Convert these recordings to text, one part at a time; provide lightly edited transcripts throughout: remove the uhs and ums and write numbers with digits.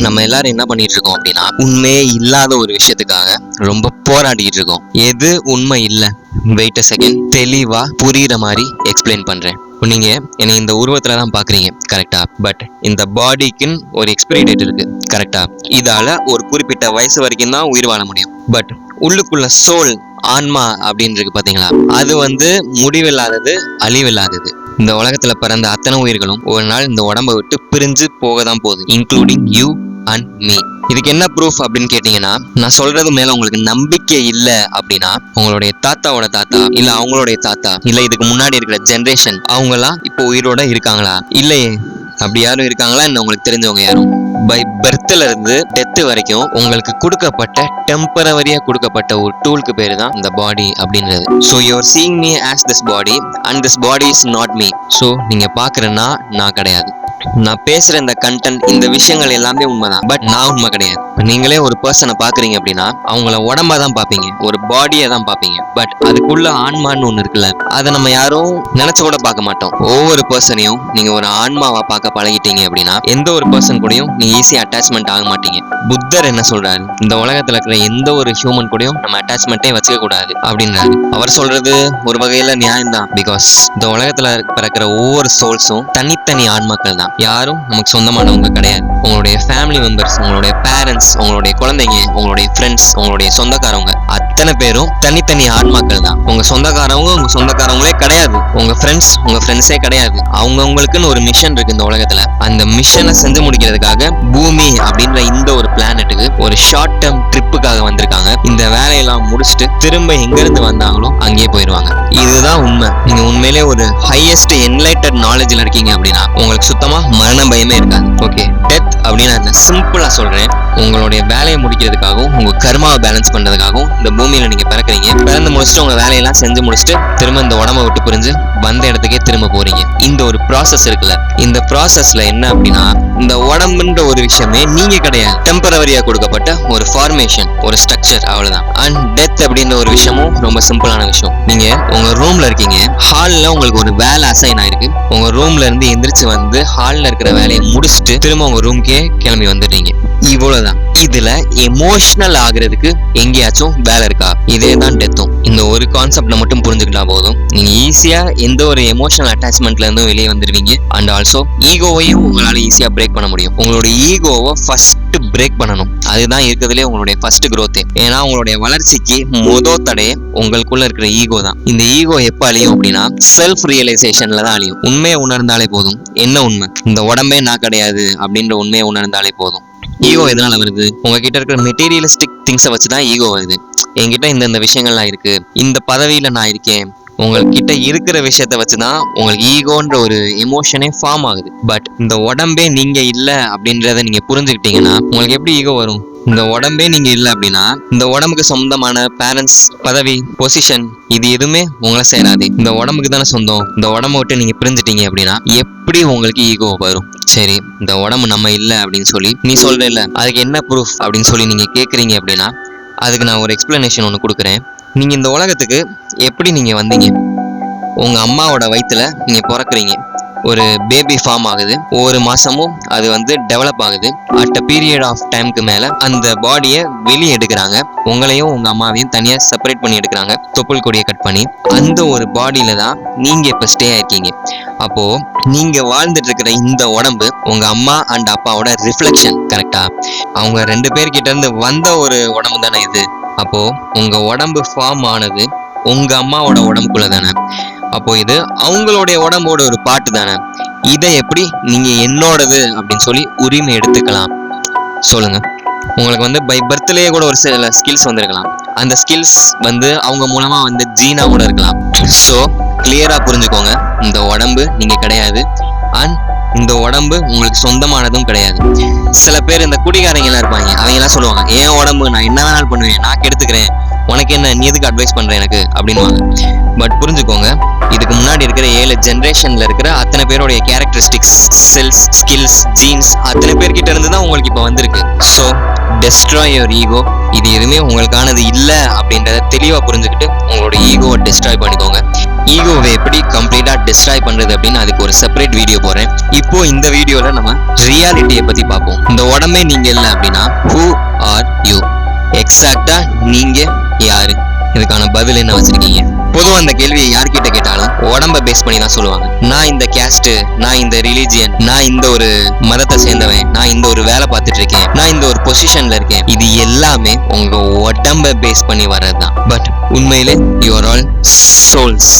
நம்ம எல்லாரும் என்ன பண்ணிட்டு இருக்கோம் அப்படின்னா, உண்மையே இல்லாத ஒரு விஷயத்துக்காக ரொம்ப போராடிட்டு இருக்கோம். எது உண்மை இல்லை, வெயிட் அ செகண்ட், தெளிவா புரியுற மாதிரி எக்ஸ்பிளைன் பண்றேன். நீங்க என்னை இந்த உருவத்துல தான் பாக்குறீங்க, கரெக்டா? பட் இந்த பாடிக்குன்னு ஒரு எக்ஸ்பைரி டேட் இருக்கு, கரெக்டா? இதால ஒரு குறிப்பிட்ட வயசு வரைக்கும் தான் உயிர் வாழ முடியும். பட் உள்ளுக்குள்ள சோல், ஆன்மா அப்படின்னு இருக்கு பாத்தீங்களா, அது முடிவில்லாதது, அழிவில்லாதது. இந்த உலகத்துல பிறந்த அத்தனை உயிர்களும் ஒரு நாள் இந்த உடம்பை விட்டு பிரிஞ்சு போக தான் போகுது, இன்க்ளூடிங் யூ அண்ட் மீ. இதுக்கு என்ன ப்ரூஃப் அப்படின்னு கேட்டீங்கன்னா, நான் சொல்றது மேல உங்களுக்கு நம்பிக்கை இல்லை அப்படின்னா, உங்களுடைய தாத்தாவோட தாத்தா இல்ல அவங்களுடைய தாத்தா இல்ல இதுக்கு முன்னாடி இருக்கிற ஜெனரேஷன், அவங்கலாம் இப்போ உயிரோட இருக்காங்களா? இல்லையே. அப்படி யாரும் இருக்காங்களா? என்ன உங்களுக்கு தெரிஞ்சவங்க யாரும்? பை பர்த்ல இருந்து டெத் வரைக்கும் உங்களுக்கு கொடுக்கப்பட்ட டெம்பரவரியா கொடுக்கப்பட்ட ஒரு டூலுக்கு பேரு தான் இந்த பாடி அப்படின்றது. So you are seeing me as this body and this body is not me. So நீங்க பாக்குறேன்னா நான் கிடையாது. நான் பேசுற இந்த கண்டென்ட், இந்த விஷயங்கள் எல்லாமே உண்மைதான், பட் நான் உண்மை கிடையாது. நீங்களே ஒரு பர்சனை பாக்குறீங்க அப்படின்னா அவங்கள உடம்பா தான் பாப்பீங்க, ஒரு பாடியை தான் பாப்பீங்க. பட் அதுக்குள்ள ஆன்மான்னு ஒண்ணு இருக்குல்ல, அதை நம்ம யாரும் நினைச்சு கூட பார்க்க மாட்டோம். ஒவ்வொரு பர்சனையும் நீங்க ஒரு ஆன்மாவா பார்க்க பழகிட்டீங்க அப்படின்னா எந்த ஒரு பர்சன் கூடயும் நீங்க ஈஸியா அட்டாச்மெண்ட் ஆக மாட்டீங்க. புத்தர் என்ன சொல்றாரு, இந்த உலகத்துல இருக்கிற எந்த ஒரு ஹியூமன் கூடயும் நம்ம அட்டாச்மெண்ட்டே வச்சுக்க கூடாது அப்படின்றாரு. அவர் சொல்றது ஒரு வகையில நியாயம் தான். பிகாஸ் இந்த உலகத்துல பிறக்கிற ஒவ்வொரு சோல்ஸும் தனித்தனி ஆன்மாக்கள் தான், யாரும் நமக்கு சொந்தமானவங்க கிடையாது. உங்களுடைய ஃபேமிலி மெம்பர்ஸ், உங்களுடைய பேரண்ட்ஸ், உங்களுடைய குழந்தைங்க, உங்களுடைய ஃப்ரெண்ட்ஸ், உங்களுடைய சொந்தக்காரவங்க அத்தனை பேரும் தனித்தனி ஆன்மாக்கள் தான். உங்க சொந்தக்காரவங்க உங்க சொந்தக்காரவங்களே கிடையாது, உங்க ஃப்ரெண்ட்ஸே கிடையாது. அவங்கவுங்களுக்குன்னு ஒரு மிஷன் இருக்கு இந்த உலகத்துல. அந்த மிஷனை செஞ்சு முடிக்கிறதுக்காக பூமி அப்படின்ற இந்த ஒரு பிளானட்டுக்கு ஒரு ஷார்ட் டேர்ம் ட்ரிப்புக்காக வந்திருக்காங்க. இந்த வேலையெல்லாம் முடிச்சுட்டு திரும்ப எங்க இருந்து வந்தாங்களோ அங்கேயே போயிடுவாங்க. இதுதான் உண்மை. நீங்க உண்மையிலே ஒரு ஹையஸ்ட் என்லைட்டட் நாலேஜ்ல இருக்கீங்க அப்படின்னா உங்களுக்கு சுத்தமா மரண பயமே இருக்காது. ஓகே, டெத் அப்படின்னு நான் சிம்பிளா சொல்றேன். உங்களுடைய வேலையை முடிக்கிறதுக்காகவும் உங்க கர்மாவை பேலன்ஸ் பண்றதுக்காகவும் இந்த பூமியில நீங்க பிறக்கிறீங்க. பிறந்து முடிச்சுட்டு உங்க வேலையெல்லாம் செஞ்சு முடிச்சுட்டு திரும்ப இந்த உடம்பை விட்டு புரிஞ்சு வந்த இடத்துக்கே திரும்ப போறீங்க. இந்த ஒரு ப்ராசஸ் இருக்குல்ல, இந்த ப்ராசஸ்ல என்ன அப்படின்னா, இந்த உடம்புன்ற ஒரு விஷயமே நீங்க கிடையாது, டெம்பரவரியா கொடுக்கப்பட்ட ஒரு ஃபார்மேஷன், ஒரு ஸ்ட்ரக்சர், அவ்வளவுதான். அண்ட் டெத் அப்படின்ற ஒரு விஷயமும் ரொம்ப சிம்பிளான விஷயம். நீங்க உங்க ரூம்ல இருக்கீங்க, ஹால்ல உங்களுக்கு ஒரு வேலை அசைன் ஆயிருக்கு. உங்க ரூம்ல இருந்து எந்திரிச்சு வந்து ஹால்ல இருக்கிற வேலையை முடிச்சுட்டு திரும்ப உங்க ரூம்க்கே கிளம்பி வந்துடுறீங்க. இவ்வளவுதான். இதுல எமோஷனல் ஆகுறதுக்கு எங்கேயாச்சும் வேலை இருக்கா? இதே தான் டெத்தும். இந்த ஒரு கான்செப்ட்ல மட்டும் புரிஞ்சுக்கிட்டா போதும், நீங்க ஈஸியா எந்த ஒரு எமோஷனல் அட்டாச்மெண்ட்ல இருந்தும் வெளியே வந்துருவீங்க. அண்ட் ஆல்சோ ஈகோவையும் உங்களால ஈஸியா பிரேக் பண்ண முடியும். உங்களுடைய ஈகோவை ஃபர்ஸ்ட் பிரேக் பண்ணணும். அதுதான் இருக்கிறதுலே உங்களுடைய ஃபர்ஸ்ட் growth. ஏன்னா உங்களுடைய வளர்ச்சிக்கு முதல் தடையே உங்களுக்குள்ள இருக்கிற ஈகோ தான். இந்த ஈகோ எப்ப அழியும் அப்படின்னா செல்ஃப் ரியலைசேஷன்ல தான் அழியும். உண்மையை உணர்ந்தாலே போதும். என்ன உண்மை? இந்த உடம்பே நான் கிடையாது அப்படின்ற உண்மையை உணர்ந்தாலே போதும். ஈகோ எதனால வருது? உங்ககிட்ட இருக்கிற மெட்டீரியலிஸ்டிக் திங்ஸை வச்சுதான் ஈகோ வருது. என்கிட்ட இந்த விஷயங்கள்லாம் இருக்கு, இந்த பதவியில நான் இருக்கேன், உங்ககிட்ட இருக்கிற விஷயத்த வச்சுதான் உங்களுக்கு ஈகோன்ற ஒரு எமோஷனே ஃபார்ம் ஆகுது. பட் இந்த உடம்பே நீங்க இல்ல அப்படின்றத நீங்க புரிஞ்சுக்கிட்டீங்கன்னா உங்களுக்கு எப்படி ஈகோ வரும்? இந்த உடம்பே நீங்க இல்லை அப்படின்னா இந்த உடம்புக்கு சொந்தமான பேரண்ட்ஸ், பதவி, பொசிஷன், இது எதுவுமே உங்களை சேராது. இந்த உடம்புக்கு தானே சொந்தம். இந்த உடம்பை விட்டு நீங்க பிரிஞ்சுட்டீங்க அப்படின்னா எப்படி உங்களுக்கு ஈகோ வரும்? சரி, இந்த உடம்பு நம்ம இல்லை அப்படின்னு சொல்லி நீ சொல்ற இல்ல, அதுக்கு என்ன ப்ரூஃப் அப்படின்னு சொல்லி நீங்க கேட்குறீங்க அப்படின்னா அதுக்கு நான் ஒரு எக்ஸ்பிளனேஷன் ஒன்று கொடுக்குறேன். நீங்க இந்த உலகத்துக்கு எப்படி நீங்க வந்தீங்க? உங்க அம்மாவோட வயிற்றுல நீங்க பிறக்குறீங்க, ஒரு பேபி ஃபார்ம் ஆகுது, ஒவ்வொரு மாசமும் அது டெவலப் ஆகுது. அட் அ பீரியட் ஆஃப் டைமுக்கு மேல அந்த பாடியை வெளியே எடுக்கிறாங்க. உங்களையும் உங்க அம்மாவையும் தனியா செப்பரேட் பண்ணி எடுக்கிறாங்க, தொப்புள் கொடியை கட் பண்ணி. அந்த ஒரு பாடியில தான் நீங்க இப்ப ஸ்டே ஆயிருக்கீங்க. அப்போ நீங்க வாழ்ந்துட்டு இருக்கிற இந்த உடம்பு உங்க அம்மா அண்ட் அப்பாவோட ரிஃப்ளெக்ஷன், கரெக்டா? அவங்க 2 பேர்கிட்ட இருந்து வந்த ஒரு உடம்பு தானே இது. அப்போ உங்க உடம்பு ஃபார்ம் ஆனது உங்க அம்மாவோட உடம்புக்குள்ள தானே. அப்போ இது அவங்களுடைய உடம்போட ஒரு பாட்டு தானே. இதை எப்படி நீங்க என்னோடது அப்படின்னு சொல்லி உரிமை எடுத்துக்கலாம்? சொல்லுங்க. உங்களுக்கு பை பர்த்லேயே கூட ஒரு சில ஸ்கில்ஸ் வந்திருக்கலாம். அந்த ஸ்கில்ஸ் அவங்க மூலமா ஜீனா கூட இருக்கலாம். ஸோ கிளியரா புரிஞ்சுக்கோங்க, இந்த உடம்பு நீங்க கிடையாது. அண்ட் இந்த உடம்பு உங்களுக்கு சொந்தமானதும் கிடையாது. சில பேர் இந்த குடிகாரங்க எல்லாம் இருப்பாங்க, அவங்க எல்லாம் சொல்லுவாங்க, என் உடம்பு நான் என்ன வேணாலும் பண்ணுவேன், நான் கெடுத்துக்கிறேன், உனக்கு என்ன, நீ எதுக்கு அட்வைஸ் பண்ற எனக்கு அப்படின்வாங்க. பட் புரிஞ்சுக்கோங்க, இதுக்கு முன்னாடி இருக்கிற 7 ஜென்ரேஷன்ல இருக்கிற அத்தனை பேருடைய கேரக்டரிஸ்டிக்ஸ், செல்ஸ், ஸ்கில்ஸ், ஜீன்ஸ் அத்தனை பேர்கிட்ட இருந்து தான் உங்களுக்கு இப்போ வந்திருக்கு. So destroy your ego. இது எதுவுமே உங்களுக்கானது இல்லை அப்படின்றத தெளிவாக புரிஞ்சுக்கிட்டு உங்களோட ஈகோவை டெஸ்ட்ராய் பண்ணிக்கோங்க. ஈகோவை எப்படி கம்ப்ளீட்டா டிஸ்ட்ராய் பண்றது அப்படின்னு அதுக்கு ஒரு செப்பரேட் வீடியோ போறேன். இப்போ இந்த வீடியோல நம்ம ரியாலிட்டியை பத்தி பார்ப்போம். இந்த உடம்பே நீங்க இல்லை அப்படின்னா who are you? எக்ஸாக்டா நீங்க யாரு? இதுக்கான பதில் என்ன வச்சிருக்கீங்க? பொதுவா அந்த கேள்வியை யார்கிட்ட கேட்டாலும் உடம்ப பேஸ் பண்ணி தான் சொல்லுவாங்க. நான் இந்த கேஸ்ட், நான் இந்த ரிலீஜியன், நான் இந்த ஒரு மதத்தை சேர்ந்தவன், நான் இந்த ஒரு வேலை பார்த்துட்டு இருக்கேன், நான் இந்த ஒரு பொசிஷன்ல இருக்கேன். இது எல்லாமே உங்க உடம்ப பேஸ் பண்ணி வர்றதுதான். பட் உண்மையிலே யூஆர் ஆல் சோல்ஸ்,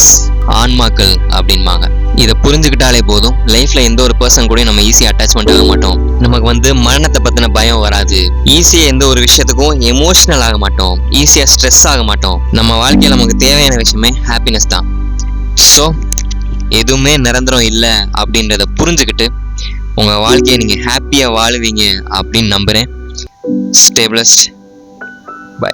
ஆன்மாக்கள் அப்படின்பாங்க. இதை புரிஞ்சுக்கிட்டாலே போதும், லைஃப்ல எந்த ஒரு பர்சன் கூட நம்ம ஈஸியா அட்டாச்மெண்ட் ஆக மாட்டோம். நமக்கு மரணத்தை பத்தின பயம் வராது. ஈஸியா எந்த ஒரு விஷயத்துக்கும் எமோஷனல் ஆக மாட்டோம். ஈஸியா ஸ்ட்ரெஸ் ஆக மாட்டோம். நம்ம வாழ்க்கையில நமக்கு தேவையான விஷயமே ஹாப்பினஸ் தான். ஸோ எதுவுமே நிரந்தரம் இல்லை அப்படின்றத புரிஞ்சுக்கிட்டு உங்க வாழ்க்கையை நீங்க ஹாப்பியா வாழுவீங்க அப்படின்னு நம்புறேன். Stay blessed. பை.